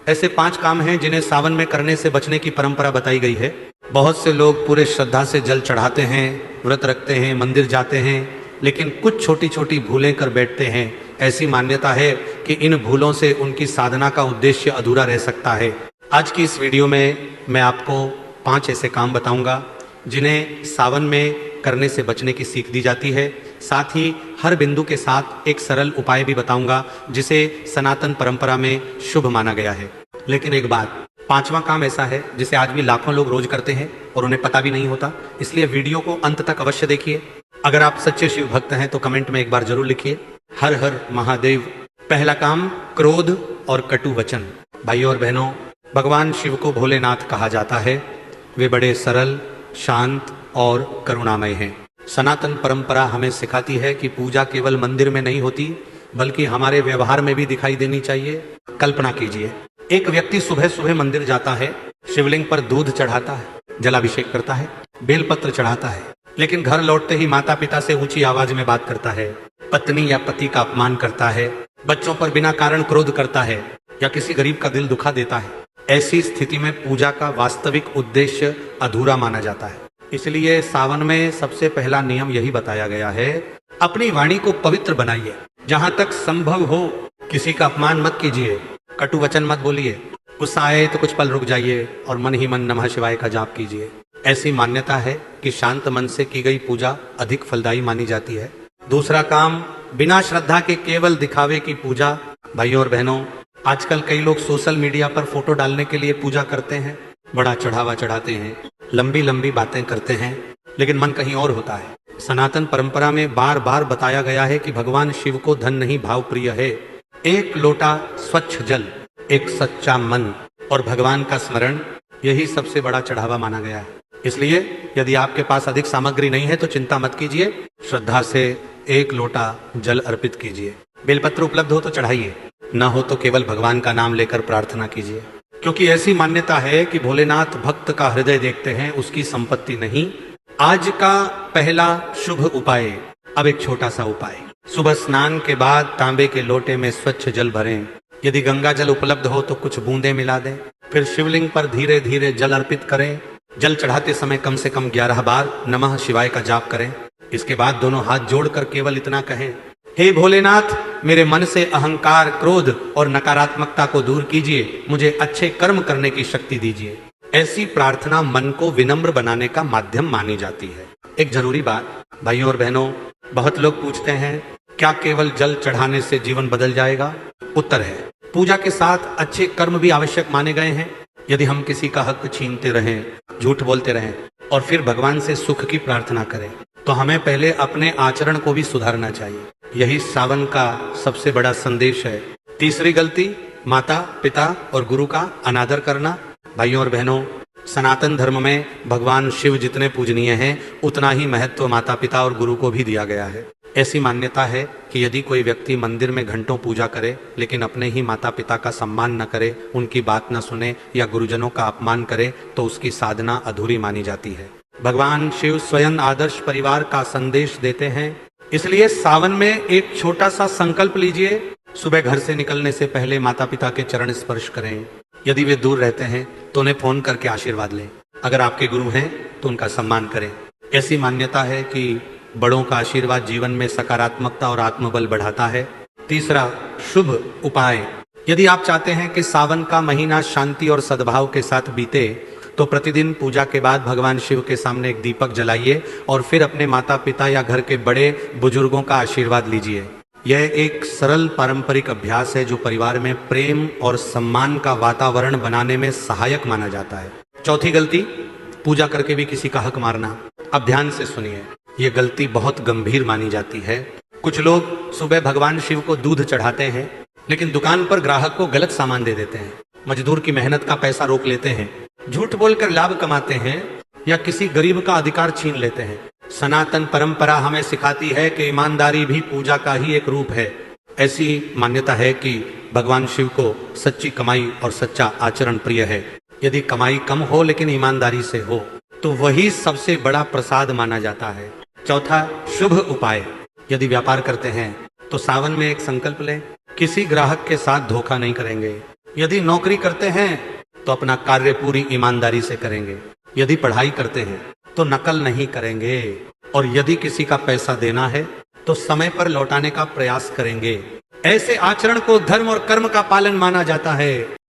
ऐसे 5 काम हैं जिन्हें सावन में करने से बचने की परंपरा बताई गई है। बहुत से लोग पूरे श्रद्धा से जल चढ़ाते हैं, व्रत रखते हैं, मंदिर जाते हैं, लेकिन कुछ छोटी छोटी भूलें कर बैठते हैं। ऐसी मान्यता है कि इन भूलों से उनकी साधना का उद्देश्य अधूरा रह सकता है। आज की इस वीडियो में मैं आपको 5 ऐसे काम बताऊंगा जिन्हें सावन में करने से बचने की सीख दी जाती है। साथ ही हर बिंदु के साथ एक सरल उपाय भी बताऊंगा जिसे सनातन परंपरा में शुभ माना गया है। लेकिन एक बात, 5वां काम ऐसा है जिसे आज भी लाखों लोग रोज करते हैं और उन्हें पता भी नहीं होता, इसलिए वीडियो को अंत तक अवश्य देखिए। अगर आप सच्चे शिव भक्त हैं तो कमेंट में एक बार जरूर लिखिए, हर हर महादेव। पहला काम, क्रोध और कटु वचन। भाइयों और बहनों, भगवान शिव को भोलेनाथ कहा जाता है। वे बड़े सरल, शांत और करुणामय हैं। सनातन परंपरा हमें सिखाती है कि पूजा केवल मंदिर में नहीं होती बल्कि हमारे व्यवहार में भी दिखाई देनी चाहिए। कल्पना कीजिए, एक व्यक्ति सुबह सुबह मंदिर जाता है, शिवलिंग पर दूध चढ़ाता है, जलाभिषेक करता है, बेलपत्र चढ़ाता है, लेकिन घर लौटते ही माता पिता से ऊंची आवाज में बात करता है, पत्नी या पति का अपमान करता है, बच्चों पर बिना कारण क्रोध करता है या किसी गरीब का दिल दुखा देता है। ऐसी स्थिति में पूजा का वास्तविक उद्देश्य अधूरा माना जाता है। इसलिए सावन में सबसे पहला नियम यही बताया गया है, अपनी वाणी को पवित्र बनाइए। जहां तक संभव हो किसी का अपमान मत कीजिए, कटु वचन मत बोलिए, गुस्सा आए तो कुछ पल रुक जाइए और मन ही मन नमः शिवाय का जाप कीजिए। ऐसी मान्यता है कि शांत मन से की गई पूजा अधिक फलदायी मानी जाती है। दूसरा काम, बिना श्रद्धा के केवल दिखावे की पूजा। भाइयों और बहनों, आजकल कई लोग सोशल मीडिया पर फोटो डालने के लिए पूजा करते हैं, बड़ा चढ़ावा चढ़ाते हैं, लंबी लंबी बातें करते हैं, लेकिन मन कहीं और होता है। सनातन परंपरा में बार बार बताया गया है कि भगवान शिव को धन नहीं भाव प्रिय है। एक लोटा स्वच्छ जल, एक सच्चा मन और भगवान का स्मरण, यही सबसे बड़ा चढ़ावा माना गया है। इसलिए यदि आपके पास अधिक सामग्री नहीं है तो चिंता मत कीजिए, श्रद्धा से एक लोटा जल अर्पित कीजिए। बेलपत्र उपलब्ध हो तो चढ़ाइए, न हो तो केवल भगवान का नाम लेकर प्रार्थना कीजिए, क्योंकि ऐसी मान्यता है कि भोलेनाथ भक्त का हृदय देखते हैं, उसकी संपत्ति नहीं। आज का पहला शुभ उपाय, अब एक छोटा सा उपाय। सुबह स्नान के बाद तांबे के लोटे में स्वच्छ जल भरें। यदि गंगा जल उपलब्ध हो तो कुछ बूंदें मिला दें। फिर शिवलिंग पर धीरे धीरे जल अर्पित करें। जल चढ़ाते समय कम से कम 11 बार नमः शिवाय का जाप करें। इसके बाद दोनों हाथ जोड़कर केवल इतना कहें, हे भोलेनाथ, मेरे मन से अहंकार, क्रोध और नकारात्मकता को दूर कीजिए, मुझे अच्छे कर्म करने की शक्ति दीजिए। ऐसी प्रार्थना मन को विनम्र बनाने का माध्यम मानी जाती है। एक जरूरी बात, भाइयों और बहनों, बहुत लोग पूछते हैं, क्या केवल जल चढ़ाने से जीवन बदल जाएगा? उत्तर है, पूजा के साथ अच्छे कर्म भी आवश्यक माने गए हैं। यदि हम किसी का हक छीनते रहें, झूठ बोलते रहें और फिर भगवान से सुख की प्रार्थना करें, तो हमें पहले अपने आचरण को भी सुधारना चाहिए। यही सावन का सबसे बड़ा संदेश है। तीसरी गलती, माता पिता और गुरु का अनादर करना। भाइयों और बहनों, सनातन धर्म में भगवान शिव जितने पूजनीय हैं, उतना ही महत्व माता पिता और गुरु को भी दिया गया है। ऐसी मान्यता है कि यदि कोई व्यक्ति मंदिर में घंटों पूजा करे लेकिन अपने ही माता पिता का सम्मान न करे, उनकी बात न सुने या गुरुजनों का अपमान करे, तो उसकी साधना अधूरी मानी जाती है। भगवान शिव स्वयं आदर्श परिवार का संदेश देते हैं। इसलिए सावन में एक छोटा सा संकल्प लीजिए, सुबह घर से निकलने से पहले माता पिता के चरण स्पर्श करें। यदि वे दूर रहते हैं तो उन्हें फोन करके आशीर्वाद लें। अगर आपके गुरु हैं तो उनका सम्मान करें। ऐसी मान्यता है कि बड़ों का आशीर्वाद जीवन में सकारात्मकता और आत्मबल बढ़ाता है। तीसरा शुभ उपाय, यदि आप चाहते हैं कि सावन का महीना शांति और सद्भाव के साथ बीते, तो प्रतिदिन पूजा के बाद भगवान शिव के सामने एक दीपक जलाइए और फिर अपने माता पिता या घर के बड़े बुजुर्गों का आशीर्वाद लीजिए। यह एक सरल पारंपरिक अभ्यास है जो परिवार में प्रेम और सम्मान का वातावरण बनाने में सहायक माना जाता है। चौथी गलती, पूजा करके भी किसी का हक मारना। अब ध्यान से सुनिए, यह गलती बहुत गंभीर मानी जाती है। कुछ लोग सुबह भगवान शिव को दूध चढ़ाते हैं, लेकिन दुकान पर ग्राहक को गलत सामान दे देते हैं, मजदूर की मेहनत का पैसा रोक लेते हैं, झूठ बोलकर लाभ कमाते हैं या किसी गरीब का अधिकार छीन लेते हैं। सनातन परंपरा हमें सिखाती है कि ईमानदारी भी पूजा का ही एक रूप है। ऐसी मान्यता है कि भगवान शिव को सच्ची कमाई और सच्चा आचरण प्रिय है। यदि कमाई कम हो लेकिन ईमानदारी से हो तो वही सबसे बड़ा प्रसाद माना जाता है। चौथा शुभ उपाय, यदि व्यापार करते हैं तो सावन में एक संकल्प लें, किसी ग्राहक के साथ धोखा नहीं करेंगे। यदि नौकरी करते हैं तो अपना कार्य पूरी ईमानदारी से करेंगे। यदि पढ़ाई करते हैं तो नकल नहीं करेंगे। और यदि किसी का पैसा देना है तो समय पर लौटाने का प्रयास करेंगे। ऐसे आचरण को धर्म और कर्म का पालन माना जाता है।